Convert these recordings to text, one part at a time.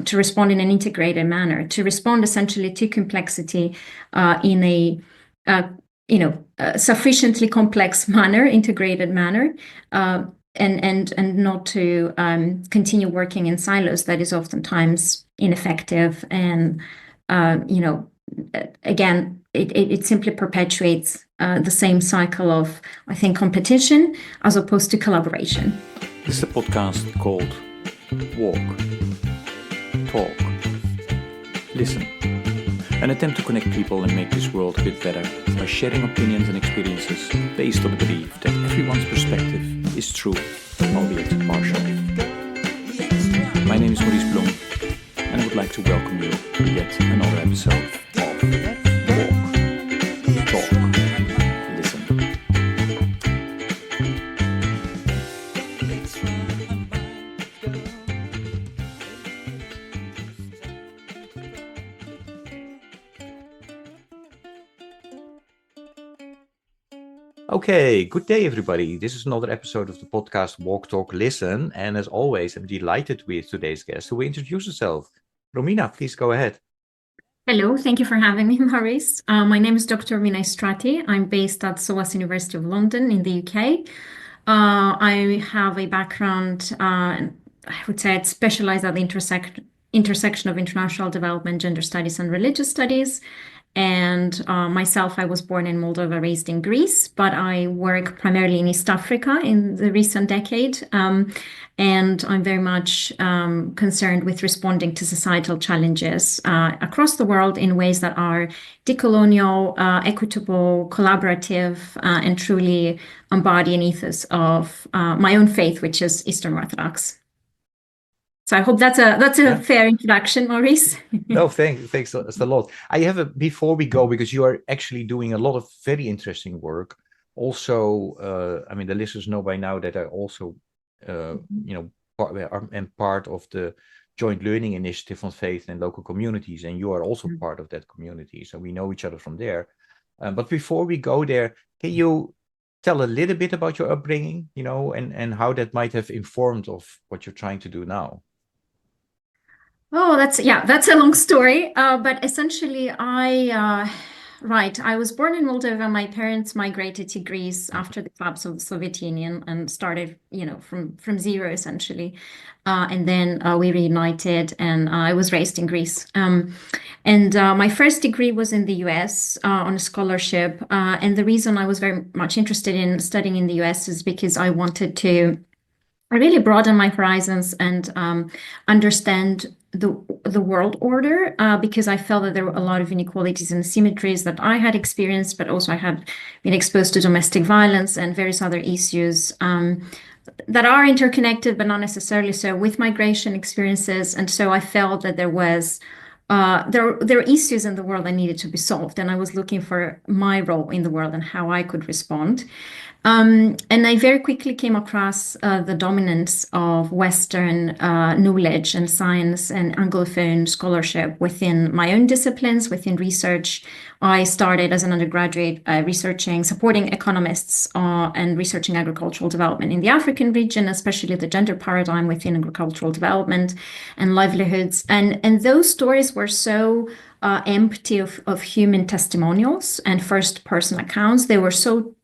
to respond in an integrated manner, to respond essentially to complexity in a sufficiently complex manner, integrated manner, and not to continue working in silos that is oftentimes ineffective. And again, it simply perpetuates the same cycle of, I think, competition as opposed to collaboration. This is a podcast called Walk, Talk, Listen. An attempt to connect people and make this world a bit better by sharing opinions and experiences based on the belief that everyone's perspective is true, albeit partial. My name is Maurice Blom, and I would like to welcome you to yet another episode of Walk, Talk, Listen. Okay, good day, everybody. This is another episode of the podcast Walk, Talk, Listen. And as always, I'm delighted with today's guest who will introduce herself. Romina, please go ahead. Hello, thank you for having me, Maurice. My name is Dr. Romina Istratii. I'm based at SOAS University of London in the UK. I have a background, I would say I'd specialize at the intersection of international development, gender studies, and religious studies. And myself, I was born in Moldova, raised in Greece, but I work primarily in East Africa in the recent decade. And I'm very much concerned with responding to societal challenges across the world in ways that are decolonial, equitable, collaborative, and truly embody an ethos of my own faith, which is Eastern Orthodox. So I hope that's a fair introduction, Maurice. No, thanks a lot. I have before we go, because you are actually doing a lot of very interesting work. Also, I mean, the listeners know by now that I also, am part of the joint learning initiative on faith and local communities, and you are also part of that community. So we know each other from there. But before we go there, can you tell a little bit about your upbringing, and how that might have informed of what you're trying to do now? Oh, that's a long story. But essentially, I was born in Moldova. My parents migrated to Greece after the collapse of the Soviet Union and started, from zero essentially. And then we reunited, and I was raised in Greece. And my first degree was in the US on a scholarship. And the reason I was very much interested in studying in the US is because I wanted to really broaden my horizons and understand the world order, because I felt that there were a lot of inequalities and asymmetries that I had experienced, but also I had been exposed to domestic violence and various other issues that are interconnected, but not necessarily so, with migration experiences. And so I felt that there were issues in the world that needed to be solved, and I was looking for my role in the world and how I could respond. And I very quickly came across the dominance of Western knowledge and science and Anglophone scholarship within my own disciplines, within research. I started as an undergraduate supporting economists and researching agricultural development in the African region, especially the gender paradigm within agricultural development and livelihoods. And those stories were so empty of human testimonials and first-person accounts.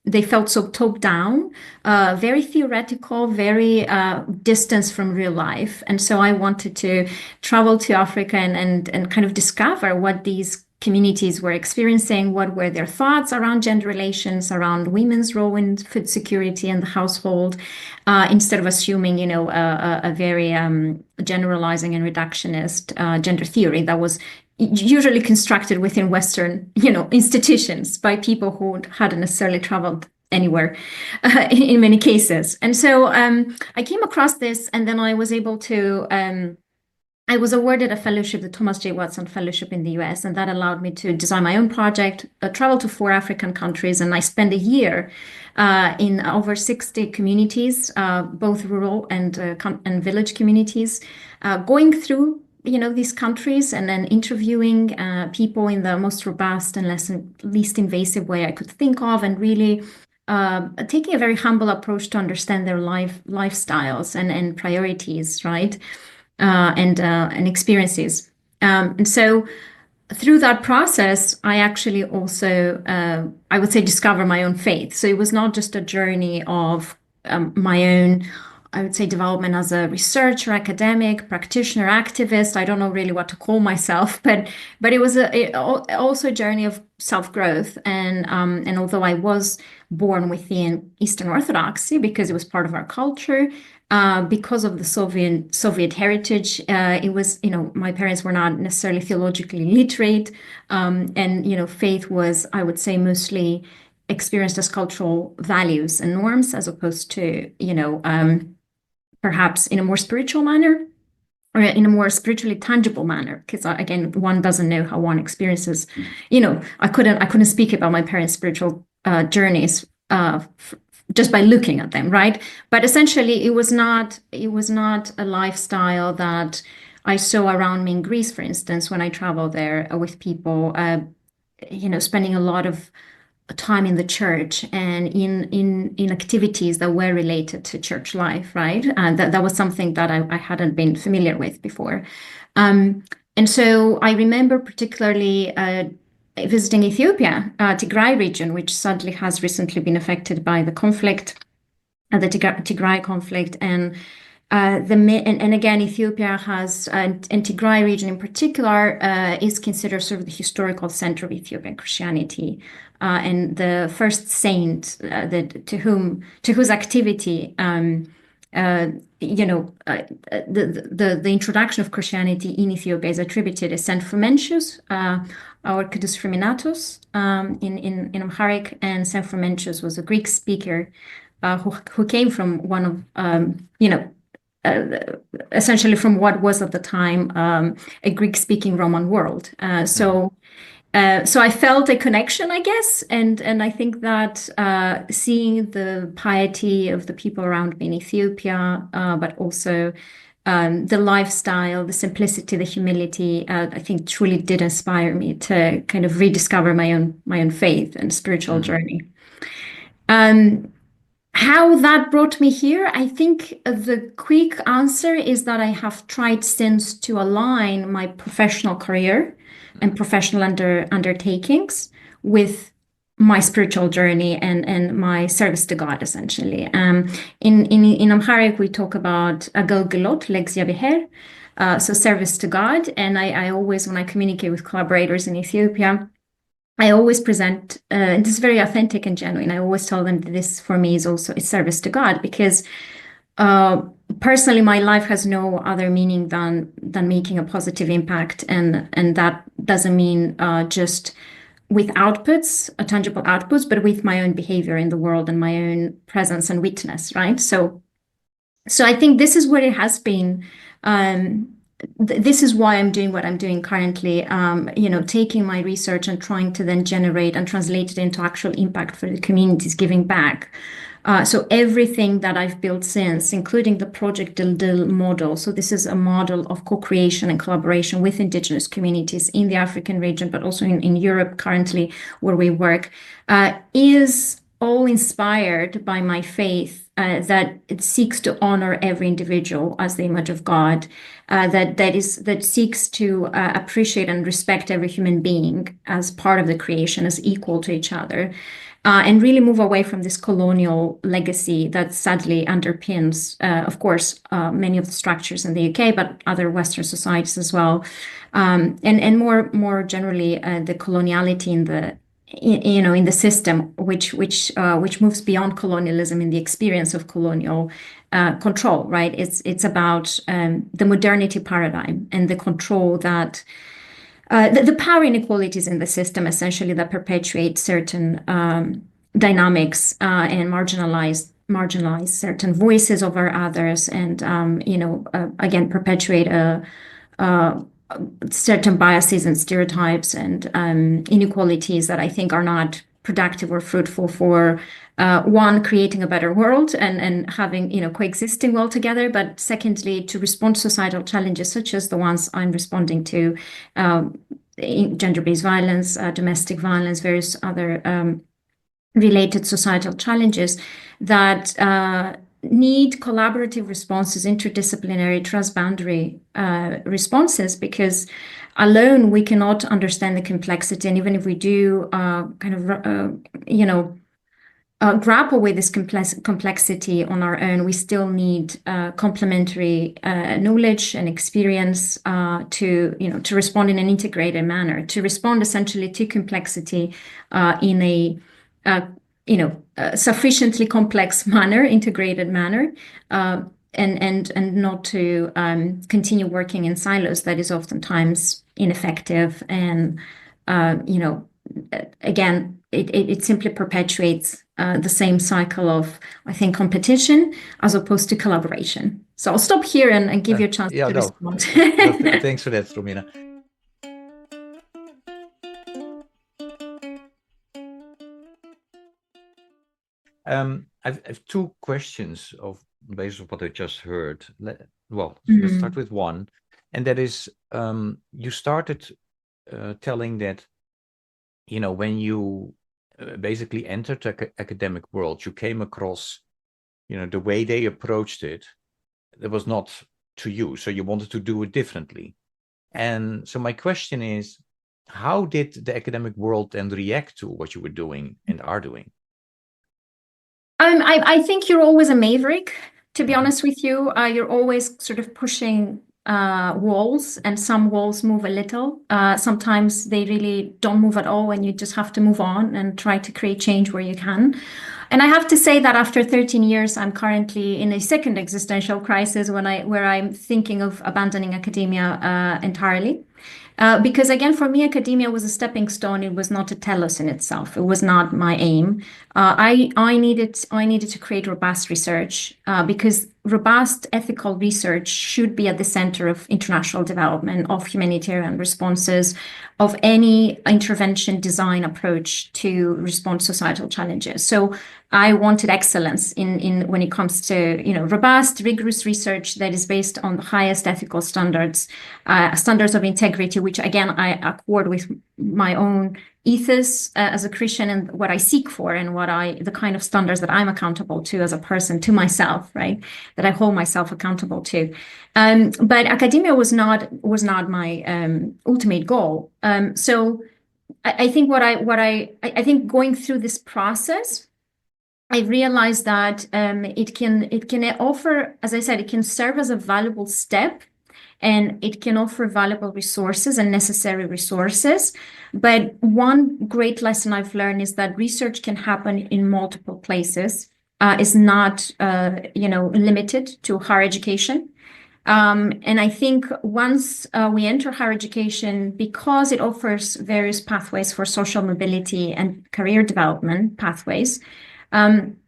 They felt so top down, very theoretical, very distant from real life. And so I wanted to travel to Africa and kind of discover what these communities were experiencing, what were their thoughts around gender relations, around women's role in food security and the household, instead of assuming, a very generalizing and reductionist gender theory that was usually constructed within Western, institutions by people who hadn't necessarily traveled anywhere in many cases. And so I came across this, and then I was able to, I was awarded a fellowship, the Thomas J. Watson Fellowship in the US, and that allowed me to design my own project, travel to 4 African countries, and I spent a year in over 60 communities, both rural and village communities, going through these countries and then interviewing people in the most robust and least invasive way I could think of, and really taking a very humble approach to understand their lifestyles and priorities, right? and experiences. And so through that process, I actually also, I would say, discover my own faith. So it was not just a journey of my own, I would say, development as a researcher, academic, practitioner, activist. I don't know really what to call myself, but it was also a journey of self-growth. And although I was born within Eastern Orthodoxy because it was part of our culture, because of the Soviet heritage, it was, my parents were not necessarily theologically literate, and faith was, I would say, mostly experienced as cultural values and norms, as opposed to, perhaps in a more spiritual manner or in a more spiritually tangible manner. Because again, one doesn't know how one experiences. I couldn't speak about my parents' spiritual journeys just by looking at them, right? But essentially, it was not a lifestyle that I saw around me in Greece, for instance, when I traveled there with people, spending a lot of time in the church and in activities that were related to church life, right? That was something that I hadn't been familiar with before. And so I remember particularly visiting Ethiopia, Tigray region, which sadly has recently been affected by the conflict, the Tigray conflict, and again, Ethiopia has, and Tigray region in particular, is considered sort of the historical center of Ethiopian Christianity, and the first saint to whose activity the introduction of Christianity in Ethiopia is attributed is Saint Frumentius, or Kudus Fruminatus, in Amharic, and Saint Frumentius was a Greek speaker who came from one of essentially from what was at the time a Greek-speaking Roman world. So I felt a connection, I guess, and I think that seeing the piety of the people around me in Ethiopia, but also the lifestyle, the simplicity, the humility, I think truly did inspire me to kind of rediscover my own faith and spiritual journey. How that brought me here, I think the quick answer is that I have tried since to align my professional career and professional undertakings with my spiritual journey and my service to God, essentially. In Amharic, we talk about agalgalot le'exyabeher, so service to God. And I always, when I communicate with collaborators in Ethiopia, I always present, and this is very authentic and genuine. I always tell them that this for me is also a service to God, because personally, my life has no other meaning than making a positive impact, and that doesn't mean just with outputs, tangible outputs, but with my own behavior in the world and my own presence and witness, right? So I think this is what it has been. This is why I'm doing what I'm doing currently, taking my research and trying to then generate and translate it into actual impact for the communities, giving back. So everything that I've built since, including the Project Dildil model. So this is a model of co-creation and collaboration with indigenous communities in the African region, but also in Europe currently where we work, is all inspired by my faith, that it seeks to honor every individual as the image of God, that seeks to appreciate and respect every human being as part of the creation, as equal to each other, and really move away from this colonial legacy that sadly underpins, of course, many of the structures in the UK, but other Western societies as well, and more generally the coloniality in the system, which moves beyond colonialism in the experience of colonial control, right? It's about the modernity paradigm and the control that the power inequalities in the system, essentially, that perpetuate certain dynamics and marginalize certain voices over others, and again perpetuate certain biases and stereotypes and inequalities that I think are not productive or fruitful for one, creating a better world and having coexisting well together, but secondly, to respond to societal challenges such as the ones I'm responding to, gender-based violence, domestic violence, various other related societal challenges that need collaborative responses, interdisciplinary, transboundary responses, because alone we cannot understand the complexity. And even if we do grapple with this complexity on our own, we still need complementary knowledge and experience to respond in an integrated manner, to respond essentially to complexity in a sufficiently complex manner, integrated manner, and not to continue working in silos that is oftentimes ineffective. And again, it simply perpetuates the same cycle of, I think, competition as opposed to collaboration. So I'll stop here and give you a chance to respond. Thanks for that, Romina. I have two questions based on what I just heard. Let's start with one, and that is, you started telling that, when you basically entered the academic world, you came across, the way they approached it, that was not to you, so you wanted to do it differently. And so my question is, how did the academic world then react to what you were doing and are doing? I think you're always a maverick, to be honest with you. You're always sort of pushing walls, and some walls move a little. Sometimes they really don't move at all, and you just have to move on and try to create change where you can. And I have to say that after 13 years, I'm currently in a second existential crisis where I'm thinking of abandoning academia entirely. Because again, for me, academia was a stepping stone. It was not a telos in itself. It was not my aim. I needed to create robust research because robust ethical research should be at the center of international development, of humanitarian responses, of any intervention design approach to respond to societal challenges. So I wanted excellence in when it comes to robust, rigorous research that is based on the highest ethical standards, standards of integrity, which again I accord with my own ethos as a Christian and what I seek for, and the kind of standards that I'm accountable to as a person, to myself, right? That I hold myself accountable to. But academia was not my ultimate goal. So I think I think going through this process, I realized that it can offer, as I said, it can serve as a valuable step, and it can offer valuable resources and necessary resources. But one great lesson I've learned is that research can happen in multiple places. Is not limited to higher education. And I think once we enter higher education, because it offers various pathways for social mobility and career development pathways,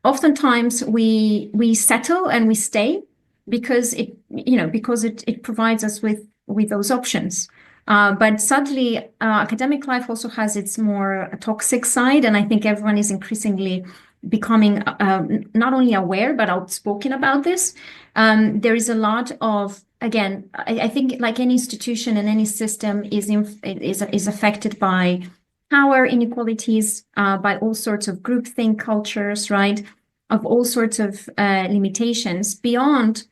oftentimes we settle and we stay because it provides us with those options. But sadly, academic life also has its more toxic side, and I think everyone is increasingly becoming not only aware but outspoken about this. There is a lot of, again, I think like any institution and any system is affected by power inequalities, by all sorts of groupthink cultures, right? Of all sorts of limitations beyond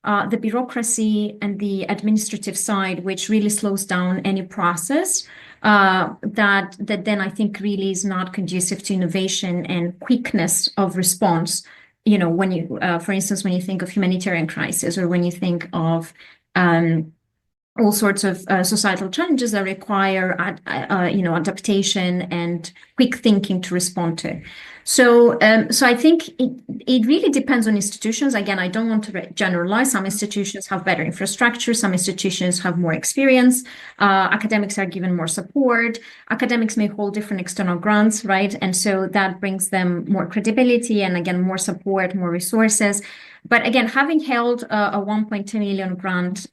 the bureaucracy and the administrative side, which really slows down any process that then I think really is not conducive to innovation and quickness of response. When you, for instance, when you think of humanitarian crisis, or when you think of all sorts of societal challenges that require, adaptation and quick thinking to respond to. So I think it really depends on institutions. Again, I don't want to generalize. Some institutions have better infrastructure. Some institutions have more experience. Academics are given more support. Academics may hold different external grants, right? And so that brings them more credibility and, again, more support, more resources. But again, having held a 1.2 million grant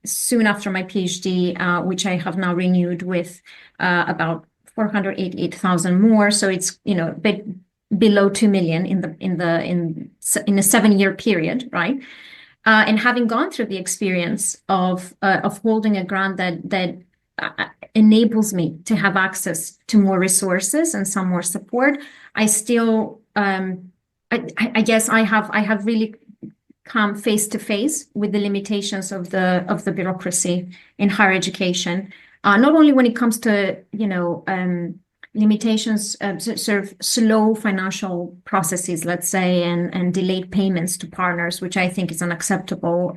soon after my PhD, which I have now renewed with about 488,000 more. So it's a bit below 2 million in a 7-year period, right? And having gone through the experience of holding a grant that enables me to have access to more resources and some more support, I still I guess I have really come face to face with the limitations of the bureaucracy in higher education. Not only when it comes to, limitations, sort of slow financial processes, let's say, and delayed payments to partners, which I think is unacceptable,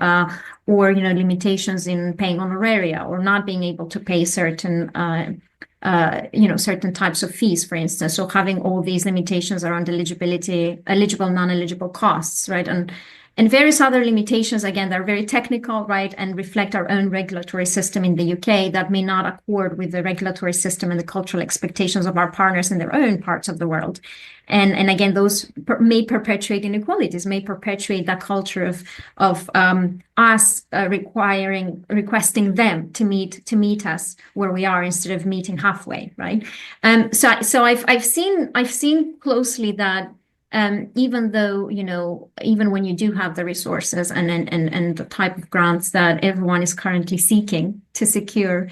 or, limitations in paying honoraria or not being able to pay certain certain types of fees, for instance. So having all these limitations around eligible, non-eligible costs, right? And various other limitations, again, that are very technical, right, and reflect our own regulatory system in the UK that may not accord with the regulatory system and the cultural expectations of our partners in their own parts of the world. And again, those may perpetuate inequalities, may perpetuate that culture of us requesting them to meet us where we are instead of meeting halfway, right? So I've seen closely that. Even though, even when you do have the resources and the type of grants that everyone is currently seeking to secure,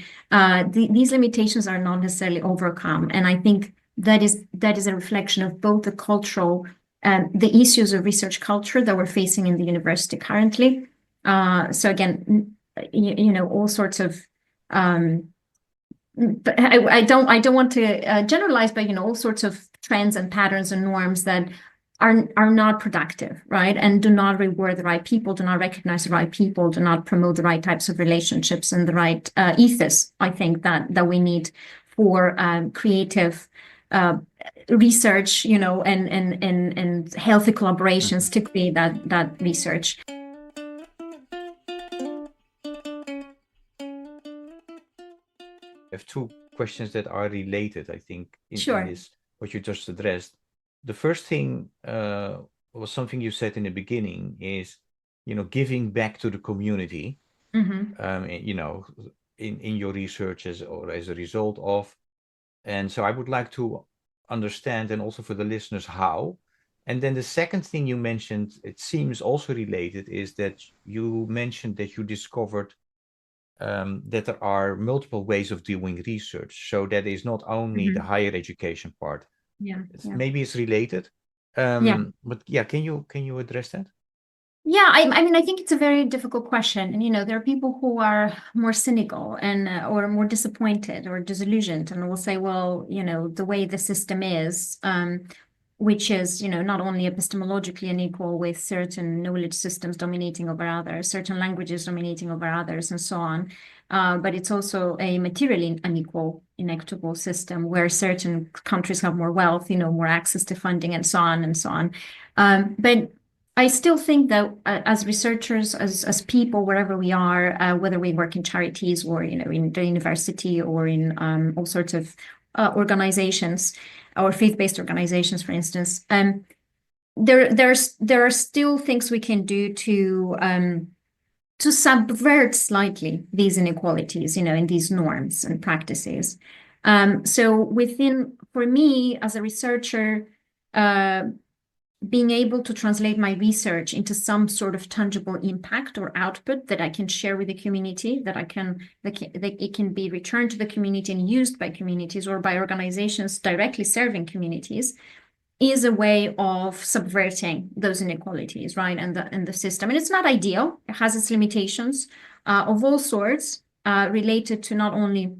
these limitations are not necessarily overcome. And I think that is a reflection of both the cultural, the issues of research culture that we're facing in the university currently. So again, all sorts of, but I don't want to generalize, but all sorts of trends and patterns and norms that are not productive, right? And do not reward the right people, do not recognize the right people, do not promote the right types of relationships and the right ethos, I think, that we need for creative research, and healthy collaborations to create that research. I have two questions that are related, I think, in Sure. this, what you just addressed. The first thing was something you said in the beginning is, giving back to the community, in your research or as a result of. And so I would like to understand, and also for the listeners, how. And then the second thing you mentioned, it seems also related, is that you mentioned that you discovered that there are multiple ways of doing research. So that is not only the higher education part. Yeah. Maybe it's related. But yeah, can you address that? Yeah, I mean, I think it's a very difficult question. And, there are people who are more cynical and or more disappointed or disillusioned and will say, well, the way the system is, which is, not only epistemologically unequal with certain knowledge systems dominating over others, certain languages dominating over others, and so on. But it's also a materially unequal, inequitable system where certain countries have more wealth, more access to funding, and so on and so on. But I still think that as researchers, as people, wherever we are, whether we work in charities or, in the university or in all sorts of organizations or faith-based organizations, for instance, there are still things we can do to subvert slightly these inequalities, in these norms and practices. So for me, as a researcher, being able to translate my research into some sort of tangible impact or output that I can share with the community, that it can be returned to the community and used by communities or by organizations directly serving communities, is a way of subverting those inequalities, right? And the system. And it's not ideal. It has its limitations of all sorts, related to not only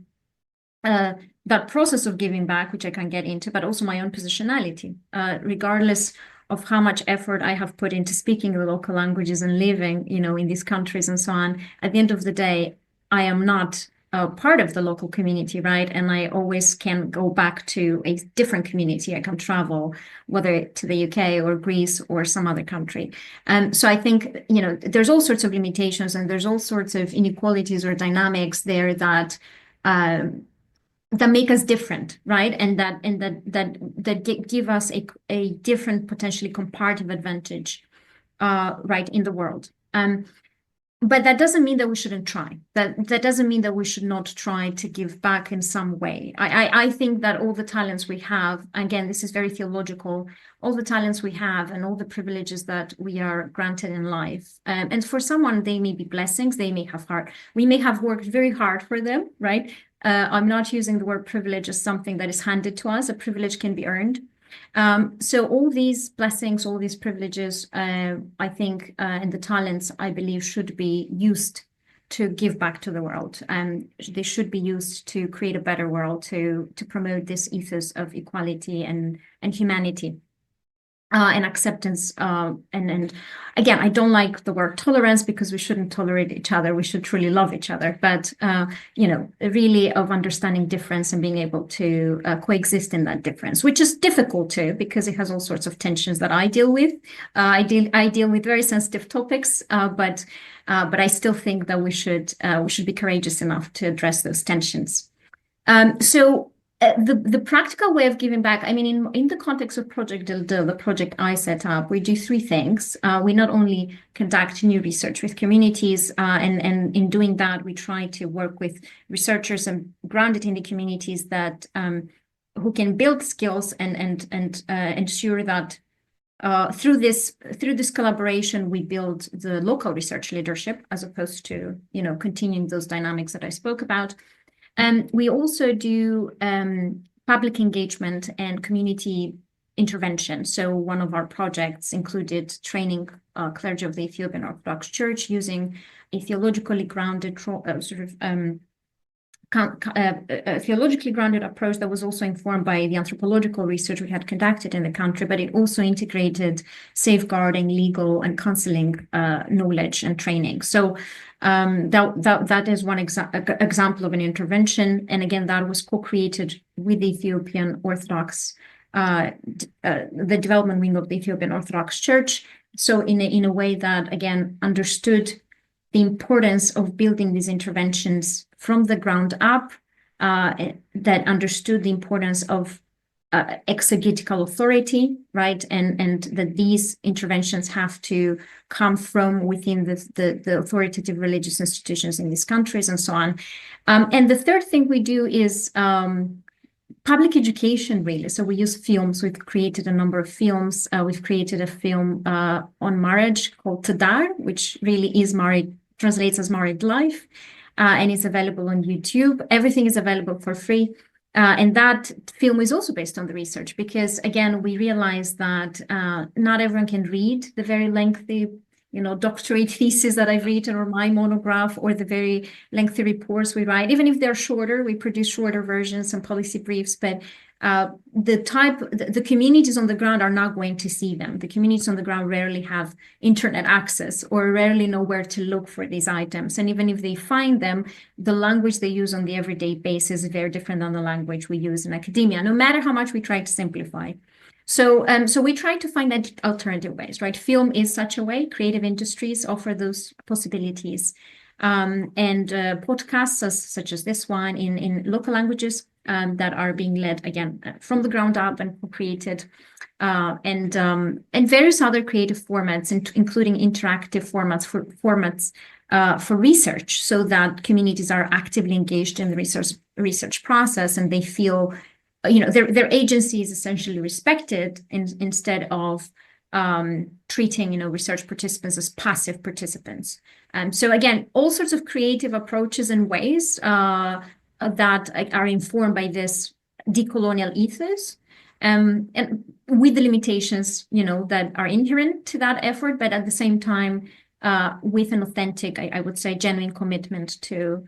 that process of giving back, which I can get into, but also my own positionality, regardless of how much effort I have put into speaking the local languages and living, in these countries and so on. At the end of the day, I am not part of the local community, right? And I always can go back to a different community. I can travel, whether to the UK or Greece or some other country. So I think, there's all sorts of limitations and there's all sorts of inequalities or dynamics there that make us different, right? And that give us a different, potentially comparative advantage, right, in the world. But that doesn't mean that we shouldn't try. That doesn't mean that we should not try to give back in some way. I think that all the talents we have, again, this is very theological, all the talents we have and all the privileges that we are granted in life. And for someone, they may be blessings, we may have worked very hard for them, right? I'm not using the word privilege as something that is handed to us. A privilege can be earned. So all these blessings, all these privileges, I think, and the talents, I believe, should be used to give back to the world. And they should be used to create a better world, to promote this ethos of equality and humanity. And acceptance, and again, I don't like the word tolerance, because we shouldn't tolerate each other. We should truly love each other. But really of understanding difference and being able to coexist in that difference, which is difficult too, because it has all sorts of tensions that I deal with. I deal with very sensitive topics, but I still think that we should be courageous enough to address those tensions. So the practical way of giving back, I mean, in the context of Project Dildo, the project I set up, we do three things. We not only conduct new research with communities, and in doing that, we try to work with researchers and grounded in the communities that who can build skills and ensure that through this collaboration, we build the local research leadership, as opposed to continuing those dynamics that I spoke about. We also do public engagement and community intervention. So one of our projects included training clergy of the Ethiopian Orthodox Church using a theologically grounded theologically grounded approach that was also informed by the anthropological research we had conducted in the country, but it also integrated safeguarding, legal, and counseling knowledge and training. So that is one example of an intervention. And again, that was co-created with the Ethiopian Orthodox, the development wing of the Ethiopian Orthodox Church. So in a way that, again, understood the importance of building these interventions from the ground up, that understood the importance of exegetical authority, right? And that these interventions have to come from within the authoritative religious institutions in these countries, and so on. And the third thing we do is public education, really. So we use films. We've created a number of films. We've created a film on marriage called Tadar, which really is translates as married life, and it's available on YouTube. Everything is available for free. And that film is also based on the research, because again, we realize that not everyone can read the very lengthy, doctorate thesis that I've written, or my monograph, or the very lengthy reports we write. Even if they're shorter, we produce shorter versions and policy briefs, but the communities on the ground are not going to see them. The communities on the ground rarely have internet access, or rarely know where to look for these items. And even if they find them, the language they use on the everyday basis is very different than the language we use in academia, no matter how much we try to simplify. So we try to find that alternative ways, right? Film is such a way. Creative industries offer those possibilities. And podcasts such as this one in local languages that are being led, again, from the ground up and created, and various other creative formats, including interactive formats for research, so that communities are actively engaged in the research process, and they feel their agency is essentially respected, instead of treating research participants as passive participants. So again, all sorts of creative approaches and ways that are informed by this decolonial ethos, and with the limitations that are inherent to that effort, but at the same time with an authentic, I would say, genuine commitment to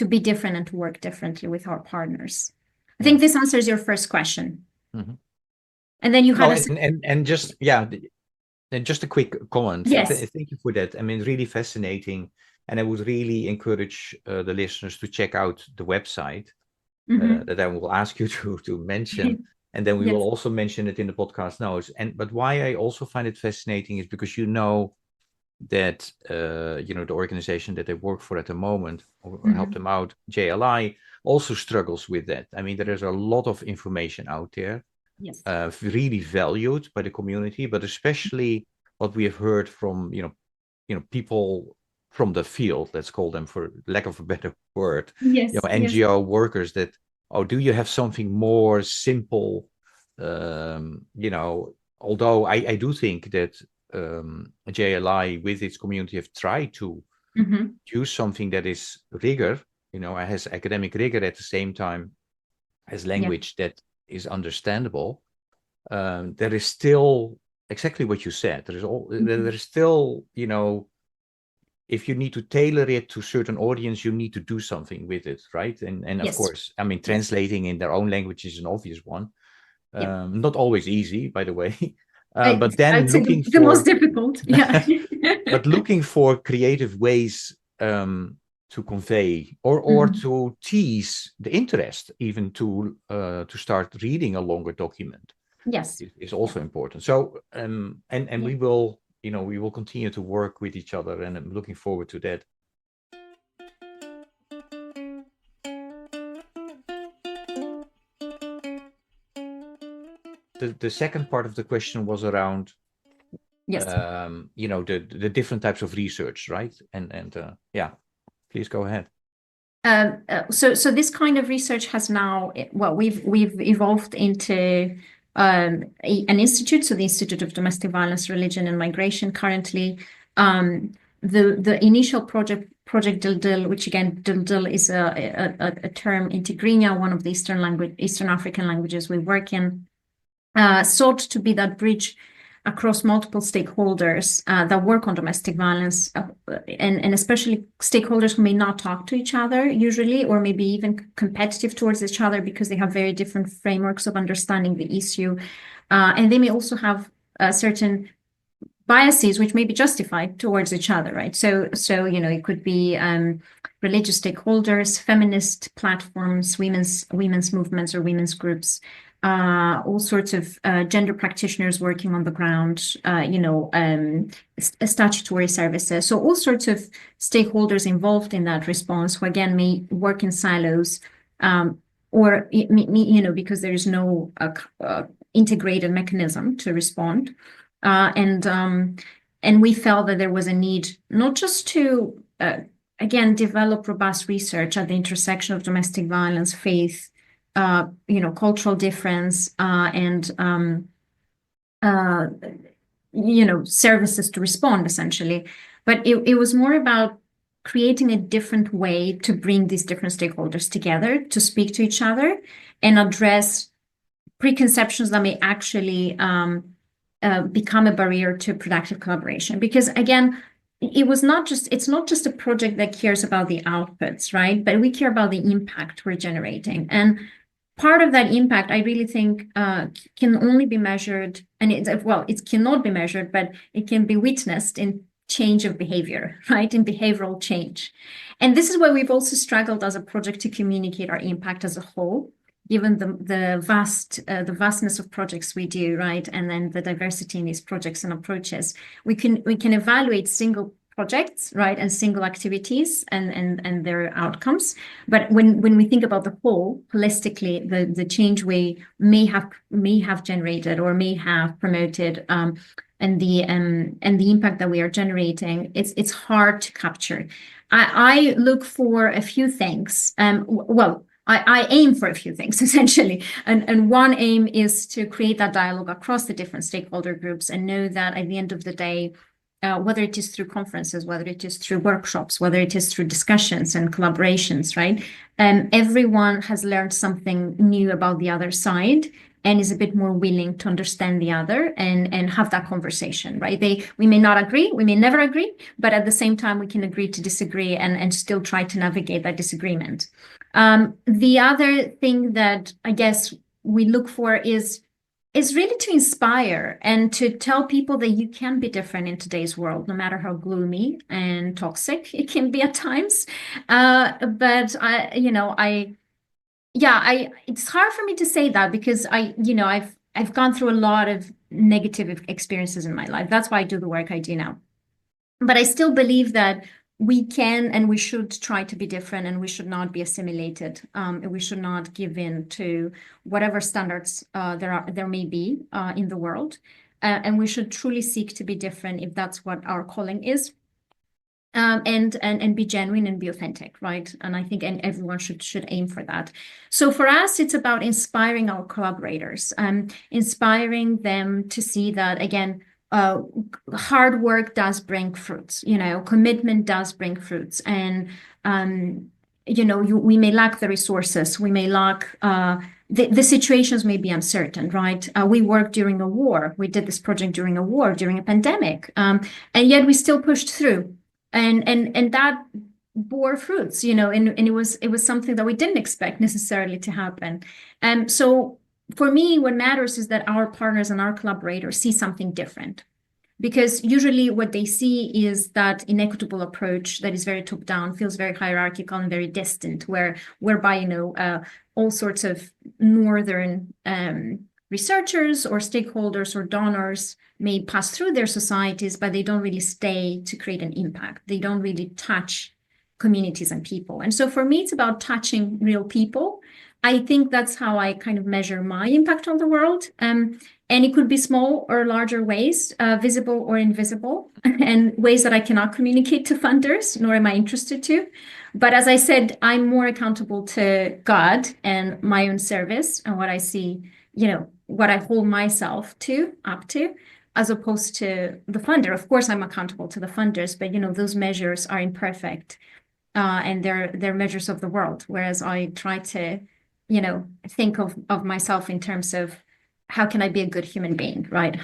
be different and to work differently with our partners. I think this answers your first question. Mm-hmm. And then you had and just a quick comment. Yes. Thank you for that. I mean, really fascinating. And I would really encourage the listeners to check out the website that I will ask you to mention. And then we will also mention it in the podcast notes. But why I also find it fascinating is because that the organization that I work for at the moment, or help them out, JLI, also struggles with that. I mean, there is a lot of information out there, really valued by the community, but especially what we have heard from people from the field, let's call them, for lack of a better word, NGO workers, that, do you have something more simple? Although I do think that JLI with its community have tried to use something that is rigor, has academic rigor, at the same time as language that is understandable. there is still exactly what you said. There is still, if you need to tailor it to certain audience, you need to do something with it, right? And of Yes. course, I mean, translating in their own language is an obvious one. Yeah. Not always easy, by the way. But I'd then say looking the most for, difficult. Yeah. but looking for creative ways to convey or to tease the interest, even to start reading a longer document Yes. is also important. So and Yeah. we will, we will continue to work with each other, and I'm looking forward to that. The second part of the question was around Yes. the different types of research, right? And yeah, please go ahead. So this kind of research has now, well, we've evolved into an institute, so the Institute of Domestic Violence, Religion and Migration. Currently, the initial project Dildil, which again Dildil is a term in Tigrinya, one of the Eastern African languages we work in, sought to be that bridge across multiple stakeholders that work on domestic violence, and especially stakeholders who may not talk to each other usually, or maybe even competitive towards each other because they have very different frameworks of understanding the issue. And they may also have certain biases which may be justified towards each other, right? So it could be religious stakeholders, feminist platforms, women's movements or women's groups, all sorts of gender practitioners working on the ground, statutory services. So all sorts of stakeholders involved in that response who again may work in silos, or because there is no integrated mechanism to respond. And we felt that there was a need not just to again develop robust research at the intersection of domestic violence, faith, cultural difference, and services to respond essentially, but it was more about creating a different way to bring these different stakeholders together to speak to each other and address preconceptions that may actually become a barrier to productive collaboration. Because again, it's not just a project that cares about the outputs, right? But we care about the impact we're generating. And part of that impact, I really think, can only be measured, and it cannot be measured, but it can be witnessed in change of behavior, right? In behavioral change. And this is where we've also struggled as a project to communicate our impact as a whole, given the vastness of projects we do, right, and then the diversity in these projects and approaches. We can evaluate single projects, right, and single activities and their outcomes. But when we think about the whole holistically, the change we may have generated or may have promoted, and the impact that we are generating, it's hard to capture. I look for a few things. I aim for a few things, essentially. And one aim is to create that dialogue across the different stakeholder groups and know that at the end of the day, whether it is through conferences, whether it is through workshops, whether it is through discussions and collaborations, right? Everyone has learned something new about the other side and is a bit more willing to understand the other and have that conversation, right? We may not agree, we may never agree, but at the same time, we can agree to disagree and still try to navigate that disagreement. The other thing that I guess we look for is really to inspire and to tell people that you can be different in today's world, no matter how gloomy and toxic it can be at times. But it's hard for me to say that because I've gone through a lot of negative experiences in my life. That's why I do the work I do now. But I still believe that we can and we should try to be different, and we should not be assimilated. And we should not give in to whatever standards there may be in the world. And we should truly seek to be different if that's what our calling is. And be genuine and be authentic, right? And I think everyone should aim for that. So for us, it's about inspiring our collaborators, inspiring them to see that, again, hard work does bring fruits, commitment does bring fruits. And, we may lack the resources, we may lack the situations may be uncertain, right? We worked during a war. We did this project during a war, during a pandemic, and yet we still pushed through, and that bore fruits, and it was something that we didn't expect necessarily to happen. And so for me, what matters is that our partners and our collaborators see something different. Because usually what they see is that inequitable approach that is very top down, feels very hierarchical and very distant, whereby all sorts of northern researchers or stakeholders or donors may pass through their societies, but they don't really stay to create an impact. They don't really touch communities and people. And so for me, it's about touching real people. I think that's how I kind of measure my impact on the world. And it could be small or larger ways, visible or invisible, and ways that I cannot communicate to funders, nor am I interested to. But as I said, I'm more accountable to God and my own service and what I see, what I hold myself up to, as opposed to the funder. Of course, I'm accountable to the funders, but those measures are imperfect, and they're measures of the world. Whereas I try to, think of myself in terms of, how can I be a good human being, right?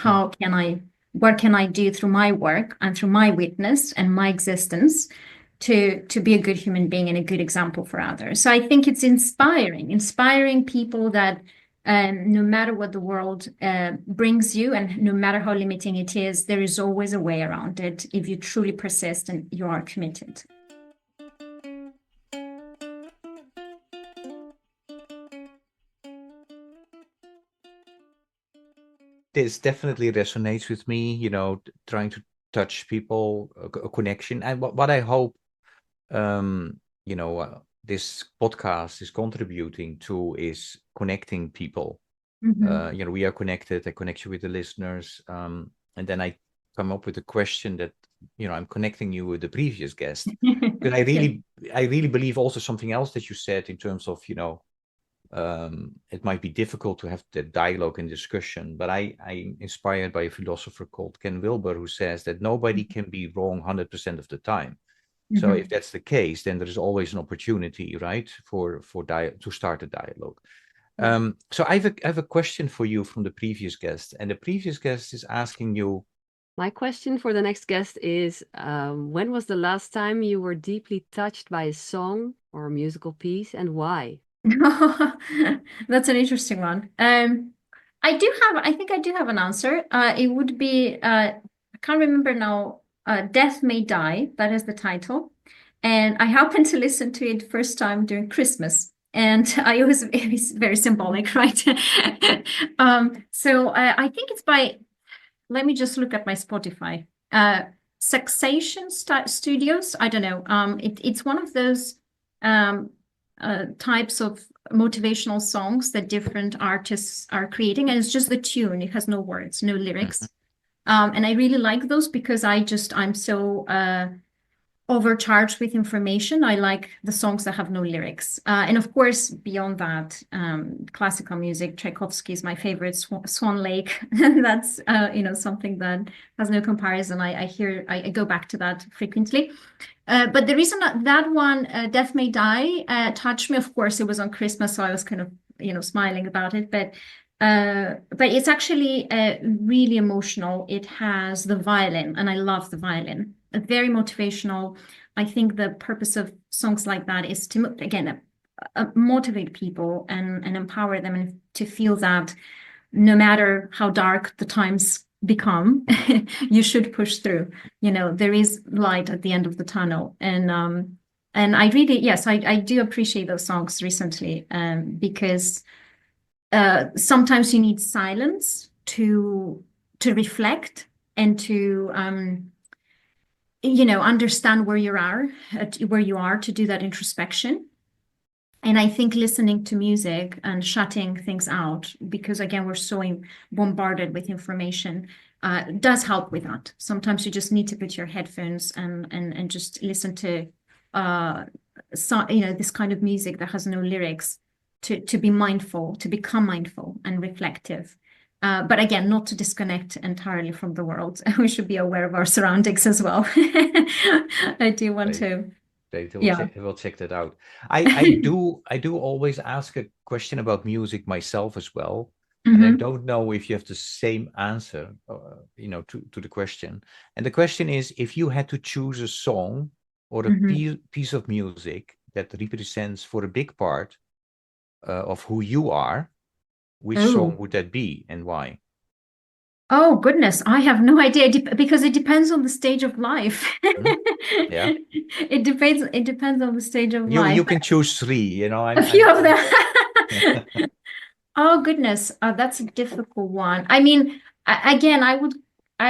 What can I do through my work and through my witness and my existence to be a good human being and a good example for others? So I think it's inspiring people that no matter what the world brings you and no matter how limiting it is, there is always a way around it if you truly persist and you are committed. This definitely resonates with me, trying to touch people, a connection. And what I hope, this podcast is contributing to is connecting people. Mm-hmm. We are connected, I connect you with the listeners. And then I come up with a question that, I'm connecting you with the previous guest. Because I really believe also something else that you said in terms of, it might be difficult to have the dialogue and discussion, but I'm inspired by a philosopher called Ken Wilber, who says that nobody can be wrong 100% of the time. So if that's the case, then there is always an opportunity, right, to start a dialogue. So I have a question for you from the previous guest, and the previous guest is asking you. My question for the next guest is, when was the last time you were deeply touched by a song or a musical piece, and why? That's an interesting one. I think I do have an answer. It would be, I can't remember now, Death May Die, that is the title. And I happened to listen to it first time during Christmas. And it was very symbolic, right? So I think it's by, let me just look at my Spotify. Succession Studios, I don't know. It's one of those types of motivational songs that different artists are creating, and it's just the tune. It has no words, no lyrics. And I really like those because I'm so overcharged with information. I like the songs that have no lyrics. And of course, beyond that, classical music, Tchaikovsky is my favorite, Swan Lake. That's, something that has no comparison. I go back to that frequently. But the reason that one, Death May Die, touched me, of course, it was on Christmas, so I was kind of, smiling about it. But it's actually really emotional. It has the violin, and I love the violin. Very motivational. I think the purpose of songs like that is to, again, motivate people and empower them, and to feel that no matter how dark the times become, you should push through. There is light at the end of the tunnel. And I really, yes, I do appreciate those songs recently, because sometimes you need silence to reflect and to understand where you are, to do that introspection. And I think listening to music and shutting things out, because again, we're so bombarded with information, does help with that. Sometimes you just need to put your headphones and just listen to this kind of music that has no lyrics, to be mindful, to become mindful and reflective. But again, not to disconnect entirely from the world. We should be aware of our surroundings as well. I do want to. Great. Yeah. We'll check that out. I do always ask a question about music myself as well. And I Mhm. don't know if you have the same answer, to the question. And the question is, if you had to choose a song or a Mhm. piece of music that represents for a big part of who you are, which song Oh. would that be and why? Oh goodness, I have no idea because it depends on the stage of life. Mhm. Yeah. It depends on the stage of life. You can choose three, A few of them. I'm Oh goodness, that's a difficult one. I mean, again, I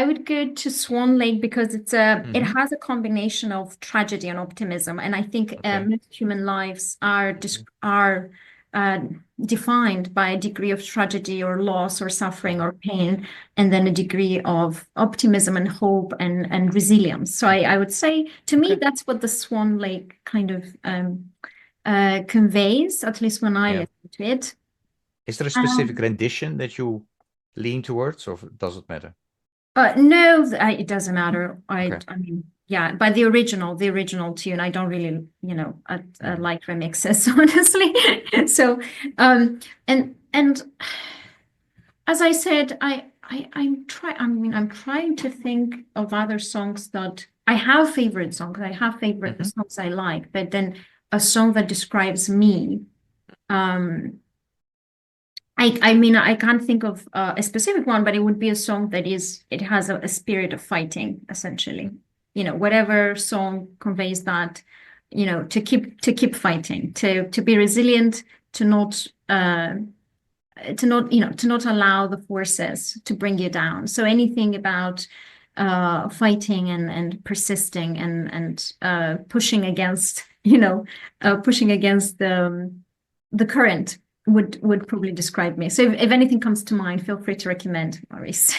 would go to Swan Lake because it Mhm. has a combination of tragedy and optimism, and I think Okay. most human lives are uh, defined by a degree of tragedy or loss or suffering Yeah. or pain, and then a degree of optimism and hope and resilience. So I would say, to me, Okay. that's what the Swan Lake kind of conveys, at least when I Yeah. listen to it. Is there a specific Um, rendition that you lean towards, or does it matter? no, it doesn't matter. Okay. I mean, yeah, but the original tune, I don't really, Mhm. like remixes, honestly. So, and as I said, I'm trying to think of other songs that I have favorite songs. I have favorite Mhm. songs I like, but then a song that describes me. Um, I mean, I can't think of a specific one, but it would be a song it has a spirit of fighting, essentially. Whatever song conveys that, to keep fighting, to be resilient, to not, to not allow the forces to bring you down. So anything about fighting and persisting and pushing against, pushing against the current would probably describe me. So if anything comes to mind, feel free to recommend, Maurice.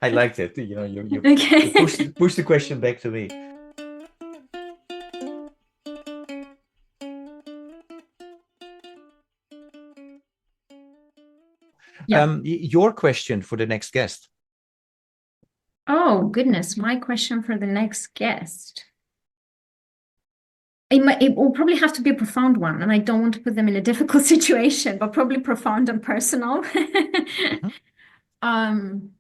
I liked it. You Okay. push the question back to me. Yeah. Your question for the next guest. Oh, goodness. My question for the next guest. It will probably have to be a profound one, and I don't want to put them in a difficult situation, but probably profound and personal. Mhm. Um,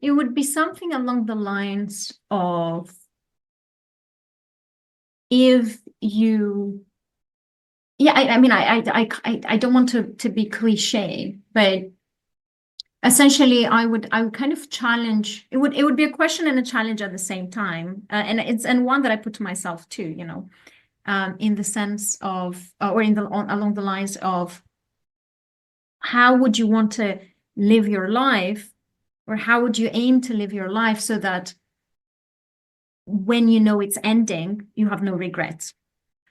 it would be something along the lines of if you, yeah, I mean, I don't want to be cliche, but essentially, I would kind of challenge. It would be a question and a challenge at the same time, and one that I put to myself too. In the sense of, or along the lines of, how would you want to live your life, or how would you aim to live your life so that when you know it's ending, you have no regrets.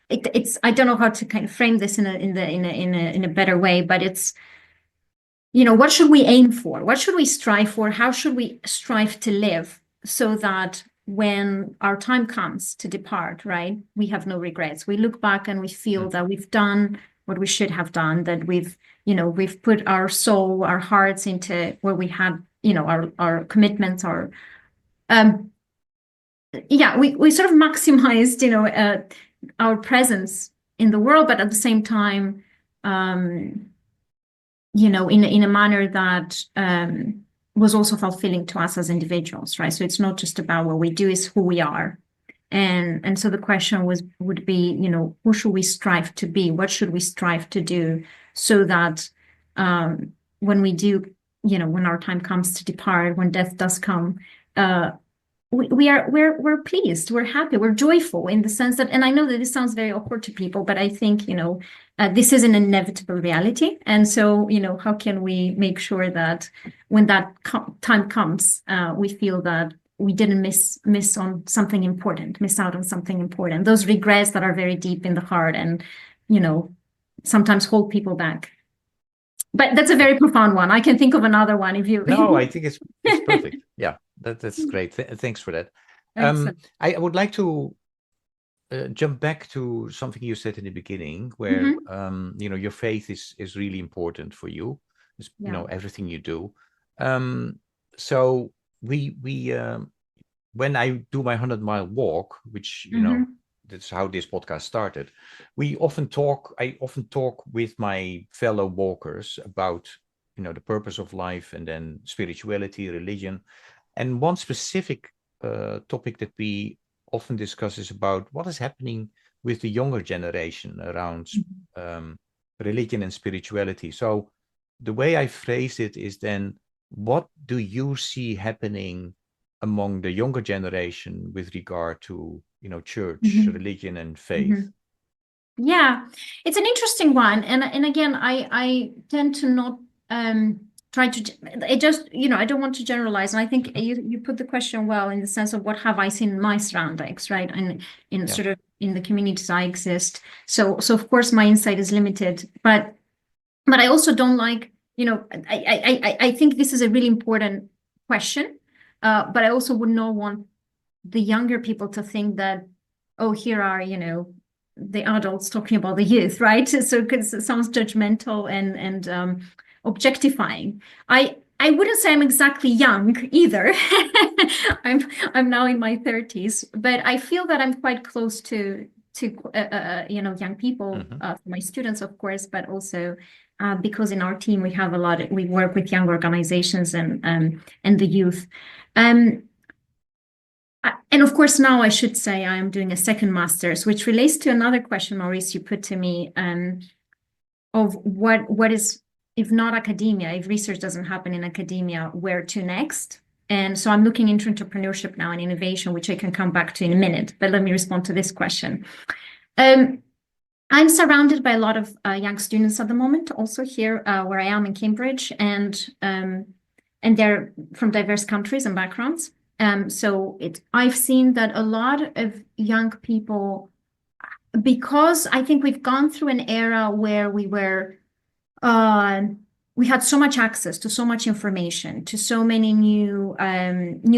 It's I don't know how to kind of frame this in a better way, but it's, what should we aim for? What should we strive for? How should we strive to live so that when our time comes to depart, right, we have no regrets. We look back and we feel that we've done what we should have done, that we've put our soul, our hearts into where we had, our commitments, um, we sort of maximized, our presence in the world, but at the same time, in a manner that was also fulfilling to us as individuals, right? So it's not just about what we do, it's who we are. And so the question would be, who should we strive to be? What should we strive to do so that when we do, when our time comes to depart, when death does come, we're pleased, we're happy, we're joyful, in the sense that, and I know that this sounds very awkward to people, but I think, this is an inevitable reality. And so, how can we make sure that when that time comes, we feel that we didn't miss on something important, miss out on something important, those regrets that are very deep in the heart and, sometimes hold people back. But that's a very profound one. I can think of another one if you. No, I think it's perfect. Yeah, that's great. Thanks for that. Excellent. I would like to jump back to something you said in the beginning, where your faith is really important for you. Yeah. Everything you do. So we when I do my 100-mile walk, which, you know, that's how this podcast started, I often talk with my fellow walkers about, you know, the purpose of life, and then spirituality, religion. And one specific topic that we often discuss is about what is happening with the younger generation around religion and spirituality. So the way I phrase it is then, what do you see happening among the younger generation with regard to, you know, church, religion, and faith? Yeah, it's an interesting one. And again, I tend to not try to, it just, you know, I don't want to generalize. And I think you put the question well, in the sense of what have I seen in my surroundings, right? And in sort of in the communities I exist. So of course my insight is limited, but I also don't like, you know, I think this is a really important question, but I also would not want the younger people to think that, oh, here are, you know, the adults talking about the youth, right? So because it sounds judgmental and objectifying. I wouldn't say I'm exactly young either. I'm now in my 30s, but I feel that I'm quite close to you know, young people, my students, of course, but also because in our team we work with young organizations and the youth. And of course, now I should say I am doing a second master's, which relates to another question, Maurice, you put to me, of what is, if not academia, if research doesn't happen in academia, where to next? And so I'm looking into entrepreneurship now and innovation, which I can come back to in a minute. But let me respond to this question. I'm surrounded by a lot of young students at the moment, also here where I am in Cambridge, and they're from diverse countries and backgrounds. So I've seen that a lot of young people, because I think we've gone through an era where we had so much access to so much information, to so many new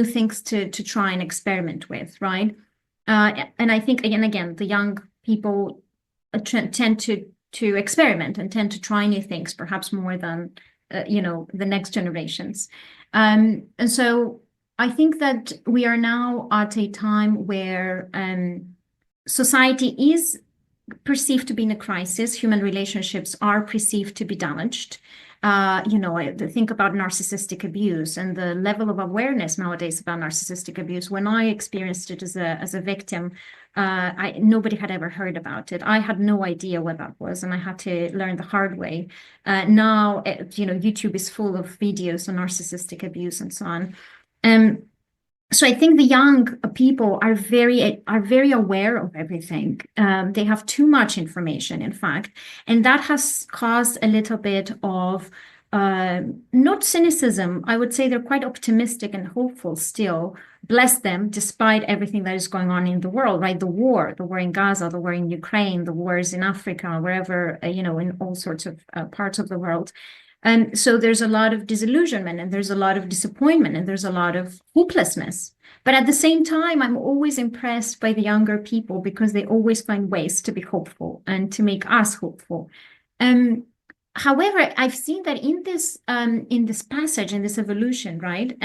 things to try and experiment with, right? And I think again, the young people tend to experiment and tend to try new things, perhaps more than you know, the next generations. And so I think that we are now at a time where society is perceived to be in a crisis. Human relationships are perceived to be damaged. You know, I think about narcissistic abuse and the level of awareness nowadays about narcissistic abuse. When I experienced it as a victim, nobody had ever heard about it. I had no idea what that was, and I had to learn the hard way. Now, you know, YouTube is full of videos on narcissistic abuse and so on. So I think the young people are very aware of everything. They have too much information, in fact, and that has caused a little bit of not cynicism. I would say they're quite optimistic and hopeful still. Bless them, despite everything that is going on in the world, right? The war in Gaza, the war in Ukraine, the wars in Africa, wherever, you know, in all sorts of parts of the world. And so there's a lot of disillusionment, and there's a lot of disappointment, and there's a lot of hopelessness. But at the same time, I'm always impressed by the younger people, because they always find ways to be hopeful and to make us hopeful. However, I've seen that in this passage, in this evolution, right?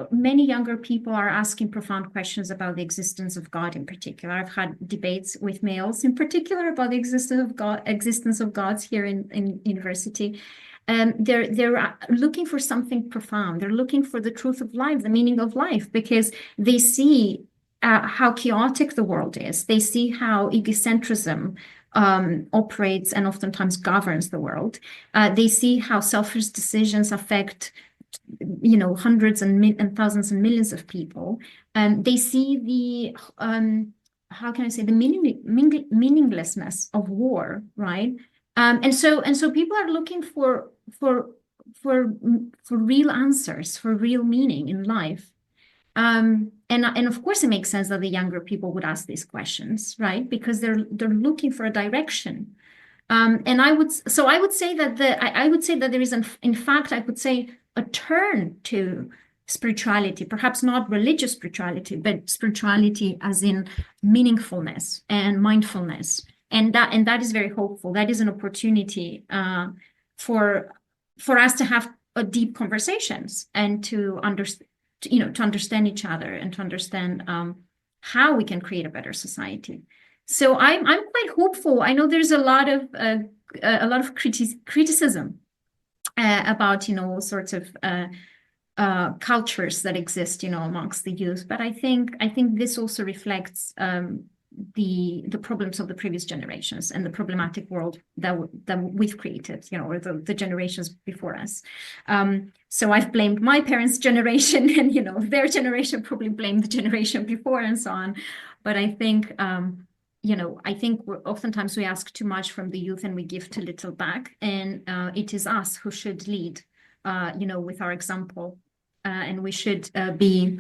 Many younger people are asking profound questions about the existence of God in particular. I've had debates with males in particular about the existence of gods here in university. They're looking for something profound. They're looking for the truth of life, the meaning of life, because they see how chaotic the world is. They see how egocentrism operates and oftentimes governs the world. They see how selfish decisions affect, you know, hundreds and thousands and millions of people. They see the how can I say, the meaninglessness of war, right? And so people are looking for real answers, for real meaning in life. And of course it makes sense that the younger people would ask these questions, right? Because they're looking for a direction. And I would say that there is in fact, I would say, a turn to spirituality, perhaps not religious spirituality, but spirituality as in meaningfulness and mindfulness. And that is very hopeful. That is an opportunity for us to have deep conversations and to to understand each other and to understand how we can create a better society. So I'm quite hopeful. I know there's a lot of criticism about all sorts of cultures that exist amongst the youth, but I think this also reflects the problems of the previous generations and the problematic world that we've created, or the generations before us. So I've blamed my parents' generation, and their generation probably blamed the generation before, and so on. But I think I think oftentimes we ask too much from the youth and we give too little back, and it is us who should lead, with our example, and we should be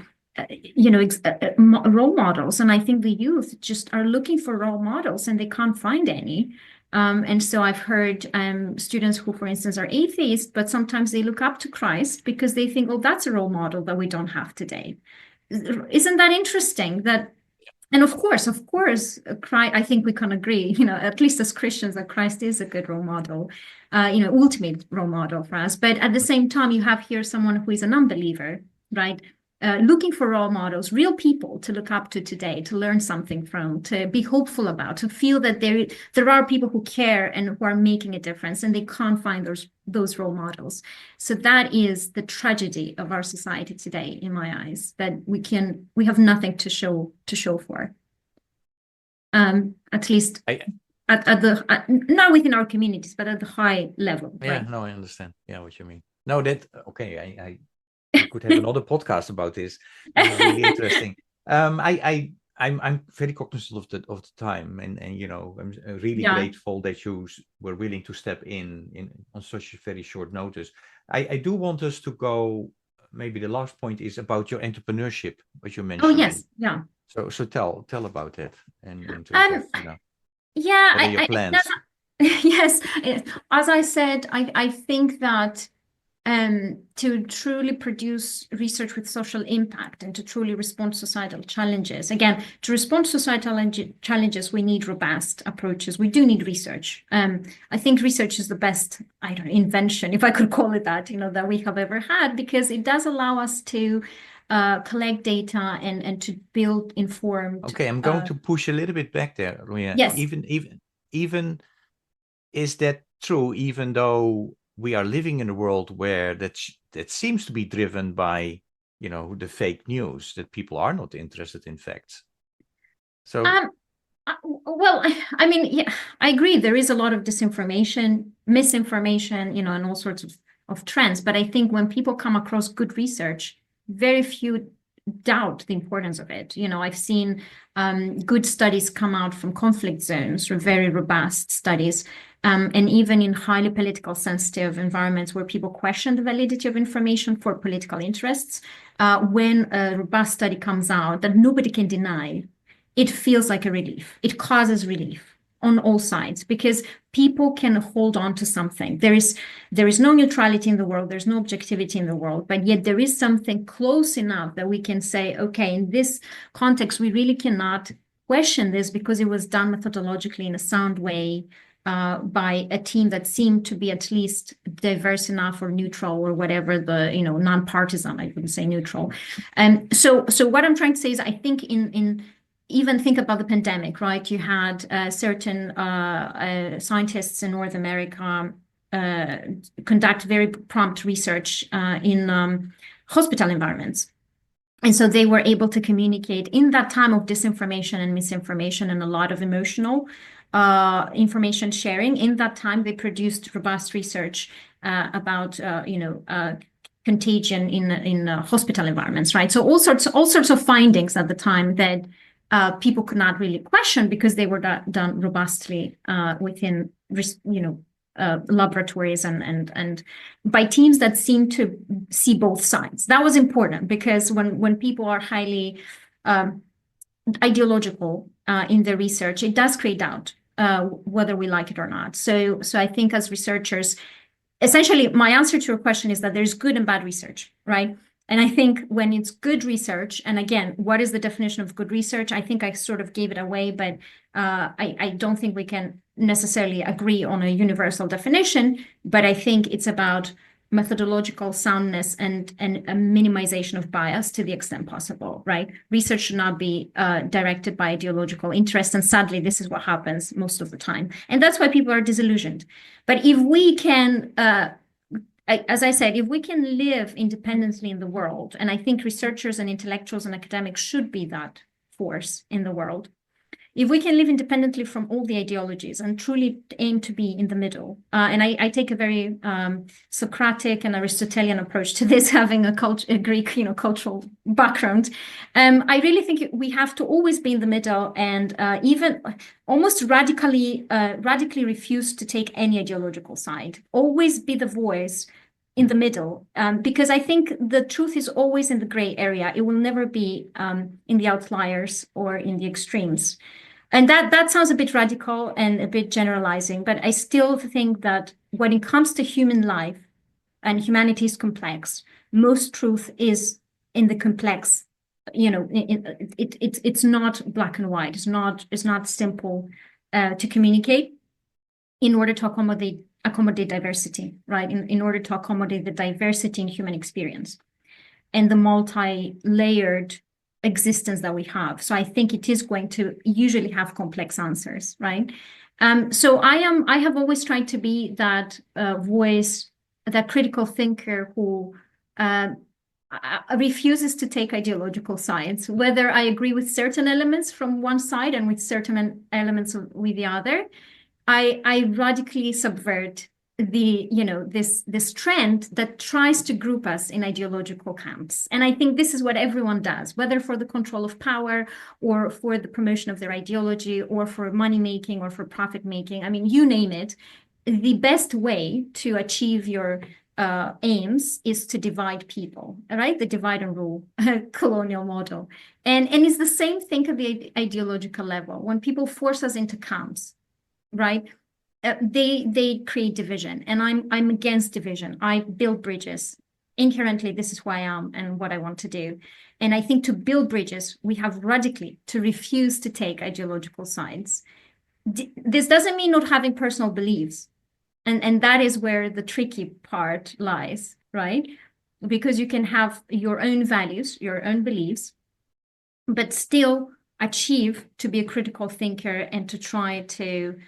role models. And I think the youth just are looking for role models and they can't find any. And so I've heard students who, for instance, are atheists, but sometimes they look up to Christ because they think, oh, that's a role model that we don't have today. Isn't that interesting? And of course, Christ, I think we can agree, at least as Christians, that Christ is a good role model, ultimate role model for us. But at the same time, you have here someone who is an unbeliever, right? Looking for role models, real people to look up to today, to learn something from, to be hopeful about, to feel that there are people who care and who are making a difference, and they can't find those role models. So that is the tragedy of our society today, in my eyes, that we have nothing to show for. At least not within our communities, but at the high level. Yeah, right? no, I understand. Yeah, what you mean. No, okay. I could have another podcast about this. This is really interesting. I'm very cognizant of the time, and I'm really grateful that you were willing to step in on such a very short notice. I do want us to go. Maybe the last point is about your entrepreneurship, what you mentioned. Oh yes, yeah. So tell about that, and in terms of, yeah, what are your plans? Yes, as I said, I think that to truly produce research with social impact and to truly respond to societal challenges. Again, to respond to societal challenges, we need robust approaches. We do need research. I think research is the best, invention, if I could call it that, that we have ever had, because it does allow us to collect data and to build informed. Okay, I'm going to push a little bit back there, Romina. Yes. Even is that true? Even though we are living in a world where that seems to be driven by, the fake news, that people are not interested in facts. So, well, I mean, yeah, I agree. There is a lot of disinformation, misinformation, and all sorts of trends. But I think when people come across good research, very few doubt the importance of it. I've seen good studies come out from conflict zones, or very robust studies. And even in highly political sensitive environments where people question the validity of information for political interests, when a robust study comes out that nobody can deny, it feels like a relief. It causes relief on all sides, because people can hold on to something. There is no neutrality in the world, there's no objectivity in the world, but yet there is something close enough that we can say, okay, in this context, we really cannot question this because it was done methodologically in a sound way, by a team that seemed to be at least diverse enough or neutral, or whatever the, non-partisan, I wouldn't say neutral. And so what I'm trying to say is, I think even think about the pandemic, right? You had certain scientists in North America conduct very prompt research in hospital environments. And so they were able to communicate in that time of disinformation and misinformation and a lot of emotional information sharing. In that time, they produced robust research about, contagion in hospital environments, right? So all sorts of findings at the time that people could not really question because they were done robustly within, laboratories and by teams that seem to see both sides. That was important, because when people are highly ideological in their research, it does create doubt, whether we like it or not. So I think as researchers, essentially my answer to your question is that there's good and bad research, right? And I think when it's good research, and again, what is the definition of good research? I think I sort of gave it away, but I don't think we can necessarily agree on a universal definition. But I think it's about methodological soundness and a minimization of bias to the extent possible, right? Research should not be directed by ideological interest, and sadly, this is what happens most of the time. And that's why people are disillusioned. But if we can, as I said, if we can live independently in the world, and I think researchers and intellectuals and academics should be that force in the world, if we can live independently from all the ideologies and truly aim to be in the middle, and I take a very Socratic and Aristotelian approach to this, having a Greek, cultural background, I really think we have to always be in the middle and even almost radically refuse to take any ideological side. Always be the voice in the middle, because I think the truth is always in the gray area. It will never be in the outliers or in the extremes. And that sounds a bit radical and a bit generalizing, but I still think that when it comes to human life and humanity is complex, most truth is in the complex. It's not black and white. It's not simple to communicate in order to accommodate diversity, right? In order to accommodate the diversity in human experience and the multi-layered existence that we have. So I think it is going to usually have complex answers, right? So I have always tried to be that voice, that critical thinker who refuses to take ideological sides, whether I agree with certain elements from one side and with certain elements with the other. I radically subvert this trend that tries to group us in ideological camps. And I think this is what everyone does, whether for the control of power or for the promotion of their ideology or for money making or for profit making. I mean, you name it. The best way to achieve your aims is to divide people, right? The divide and rule colonial model. And it's the same thing at the ideological level. When people force us into camps, right? They create division, and I'm against division. I build bridges. Inherently, this is who I am and what I want to do. And I think to build bridges, we have radically to refuse to take ideological sides. This doesn't mean not having personal beliefs. And that is where the tricky part lies, right? Because you can have your own values, your own beliefs, but still achieve to be a critical thinker and to try to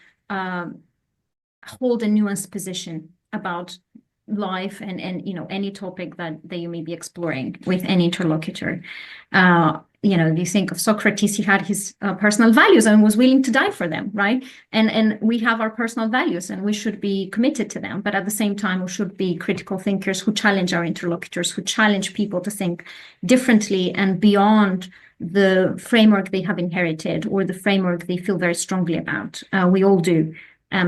hold a nuanced position about life and any topic that you may be exploring with any interlocutor. You think of Socrates, he had his personal values and was willing to die for them, right? And we have our personal values and we should be committed to them, but at the same time we should be critical thinkers who challenge our interlocutors, who challenge people to think differently and beyond the framework they have inherited or the framework they feel very strongly about. We all do.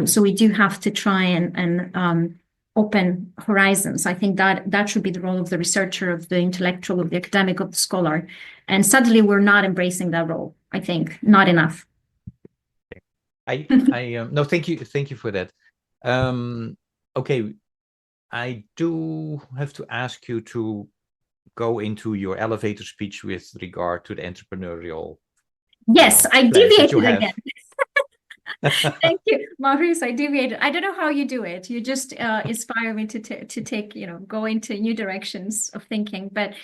So we do have to try and open horizons. I think that should be the role of the researcher, of the intellectual, of the academic, of the scholar. And suddenly we're not embracing that role, I think, not enough. No, thank you for that. Okay, I do have to ask you to go into your elevator speech with regard to the entrepreneurial. Yes, I deviated again. Thank you, Maurice. I deviated. I don't know how you do it. You just inspire me to take, go into new directions of thinking. But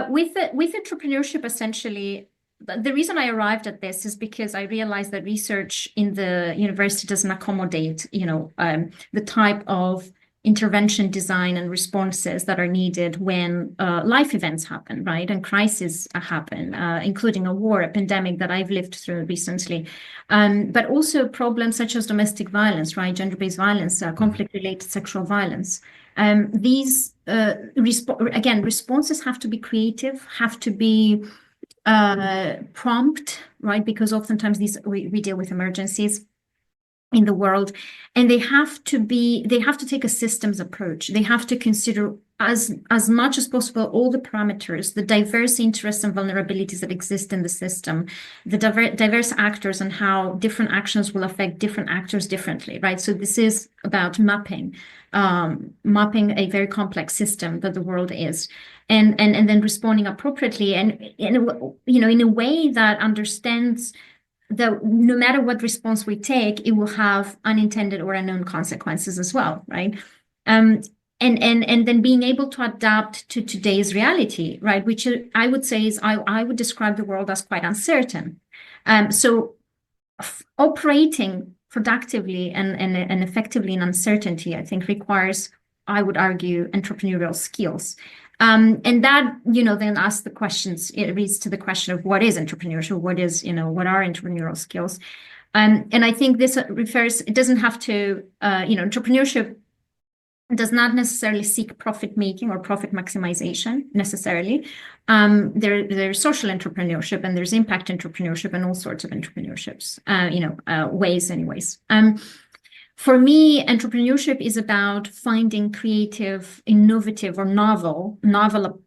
with entrepreneurship, essentially, the reason I arrived at this is because I realized that research in the university doesn't accommodate, the type of intervention, design, and responses that are needed when life events happen, right? And crises happen, including a war, a pandemic that I've lived through recently. But also problems such as domestic violence, right? Gender-based violence, conflict-related sexual violence. These, responses have to be creative, have to be prompt, right? Because oftentimes we deal with emergencies in the world, and they have to take a systems approach. They have to consider as much as possible all the parameters, the diverse interests and vulnerabilities that exist in the system, the diverse actors and how different actions will affect different actors differently, right? So this is about mapping a very complex system that the world is, and then responding appropriately and in a way that understands that no matter what response we take, it will have unintended or unknown consequences as well, right? and then being able to adapt to today's reality, right? Which I would say is I would describe the world as quite uncertain. So operating productively and effectively in uncertainty, I think requires, I would argue, entrepreneurial skills. And that, then asks the questions, it leads to the question of what is entrepreneurship, what are entrepreneurial skills? And I think this it doesn't have to, entrepreneurship does not necessarily seek profit making or profit maximization necessarily. There's social entrepreneurship and there's impact entrepreneurship and all sorts of entrepreneurships, ways anyways. For me, entrepreneurship is about finding creative, innovative, or novel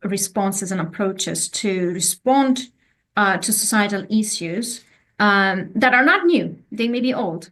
responses and approaches to respond to societal issues that are not new. They may be old.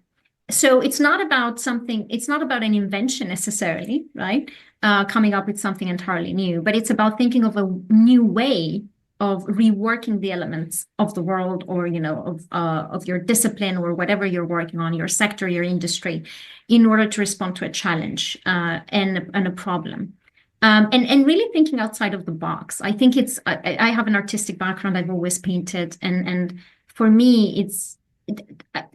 So it's not about an invention necessarily, right? Coming up with something entirely new, but it's about thinking of a new way of reworking the elements of the world, or of your discipline or whatever you're working on, your sector, your industry, in order to respond to a challenge and a problem. And really thinking outside of the box. I think I have an artistic background. I've always painted, and for me,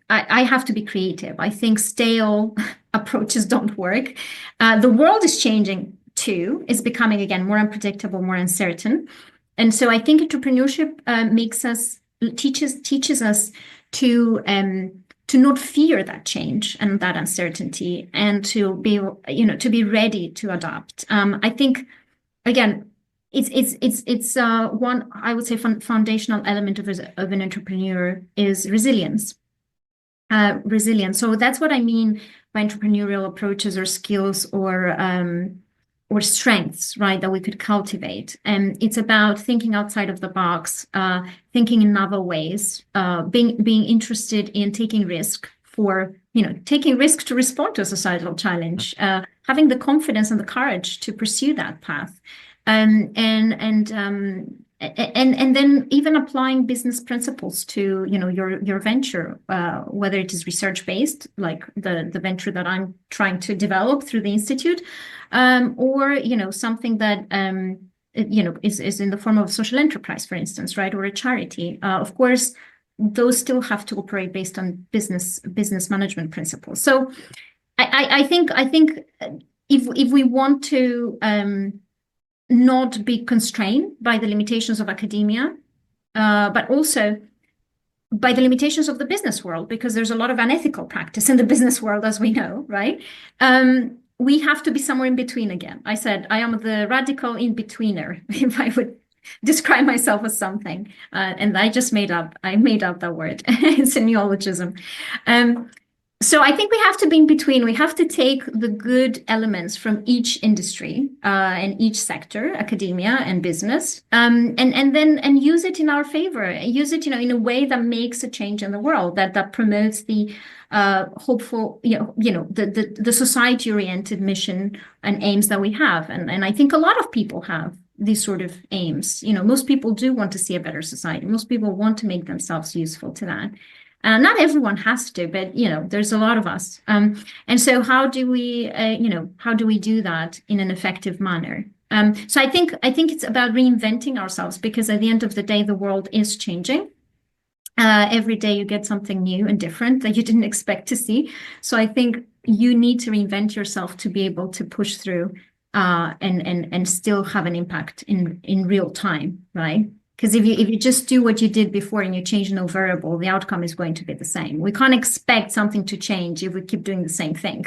I have to be creative. I think stale approaches don't work. The world is changing too. It's becoming, again, more unpredictable, more uncertain. And so I think entrepreneurship teaches us to not fear that change and that uncertainty, and to be ready to adapt. I think, again, it's one, I would say, foundational element of an entrepreneur is resilience. So that's what I mean by entrepreneurial approaches or skills or strengths, right, that we could cultivate. And it's about thinking outside of the box, thinking in novel ways, being interested in taking risk to respond to a societal challenge, having the confidence and the courage to pursue that path. And then even applying business principles to your venture, whether it is research based, like the venture that I'm trying to develop through the institute, or something that is in the form of a social enterprise, for instance, right, or a charity. Of course, those still have to operate based on business management principles. So I think if we want to not be constrained by the limitations of academia, but also by the limitations of the business world, because there's a lot of unethical practice in the business world, as we know, right? We have to be somewhere in between again. I said I am the radical in-betweener, if I would describe myself as something. And I made up that word. It's a neologism. So I think we have to be in between. We have to take the good elements from each industry and each sector, academia and business, and use it in our favor. Use it, in a way that makes a change in the world, that promotes the hopeful, the society-oriented mission and aims that we have. And I think a lot of people have these sort of aims. Most people do want to see a better society. Most people want to make themselves useful to that. Not everyone has to, but there's a lot of us. And so how do we do that in an effective manner? So I think it's about reinventing ourselves, because at the end of the day, the world is changing. Every day you get something new and different that you didn't expect to see. So I think you need to reinvent yourself to be able to push through and still have an impact in real time, right? Because if you just do what you did before and you change no variable, the outcome is going to be the same. We can't expect something to change if we keep doing the same thing.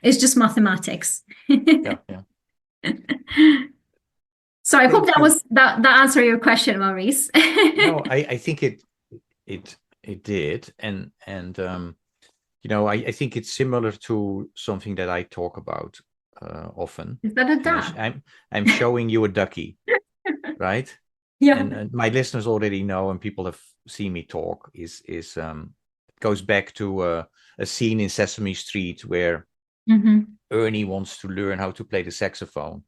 It's just mathematics. Yeah. So I hope that answered your question, Maurice. No, I think it did, and I think it's similar to something that I talk about often. Is that a duck? I'm showing you a ducky, right? Yeah. And my listeners already know, and people have seen me talk, it goes back to a scene in Sesame Street where Ernie wants to learn how to play the saxophone.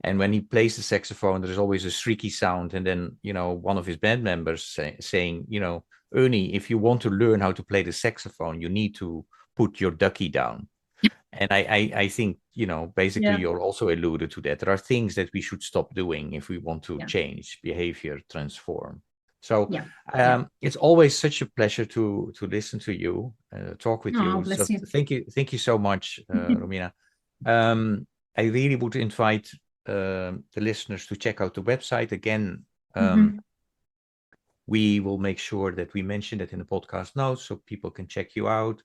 And when he plays the saxophone, there's always a shrieky sound. And then, one of his band members saying, Ernie, if you want to learn how to play the saxophone, you need to put your ducky down. And I think, basically Yeah. you're also alluded to that. There are things that we should stop doing if we want to Yeah. change behavior, transform. So Yeah. it's always such a pleasure to listen to you, talk with Oh, you. bless So you. thank you so much, Romina. I really would invite the listeners to check out the website again. We will make sure that we mention it in the podcast notes so people can check you out.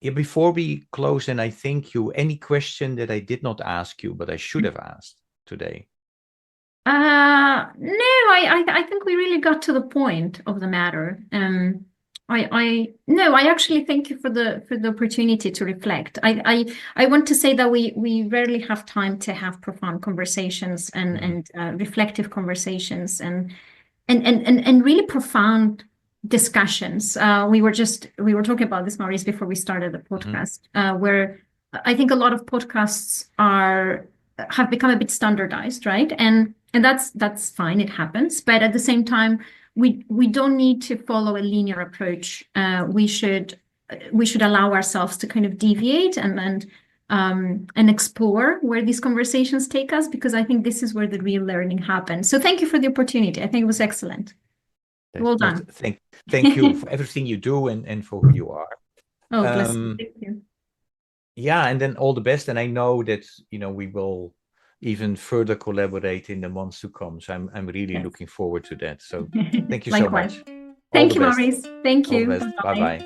Before we close, and I thank you, any question that I did not ask you, but I should have asked today? No, I think we really got to the point of the matter. I actually thank you for the opportunity to reflect. I want to say that we rarely have time to have profound conversations and reflective conversations and really profound discussions. We were talking about this, Maurice, before we started the podcast, where I think a lot of podcasts have become a bit standardized, right? And that's fine, it happens. But at the same time, we don't need to follow a linear approach. We should allow ourselves to kind of deviate and explore where these conversations take us, because I think this is where the real learning happens. So thank you for the opportunity. I think it was excellent. Well done. Thank you for everything you do and for who you are. Oh, bless you. Thank you. Yeah, and then all the best. And I know that we will even further collaborate in the months to come. So I'm really looking forward to that. So thank you so much. Thank you, Maurice. Thank you. All the best. Bye-bye.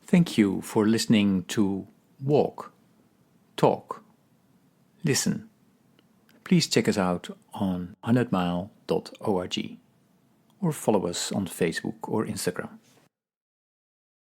Thank you for listening to Walk, Talk, Listen. Please check us out on 100mile.org or follow us on Facebook or Instagram.